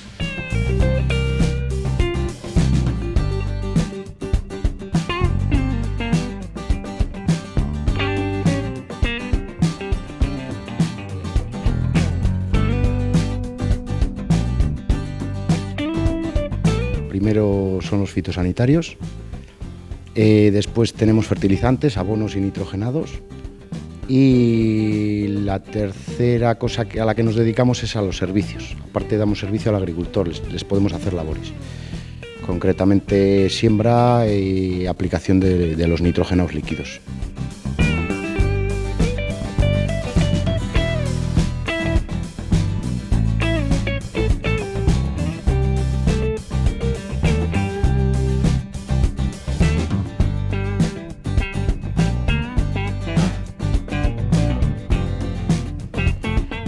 Primero son los fitosanitarios, después tenemos fertilizantes, abonos y nitrogenados, Y la tercera cosa a la que nos dedicamos es a los servicios. Aparte damos servicio al agricultor, les podemos hacer labores. Concretamente siembra y aplicación de los nitrógenos líquidos.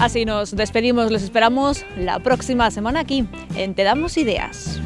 Así nos despedimos, les esperamos la próxima semana aquí en Te Damos Ideas.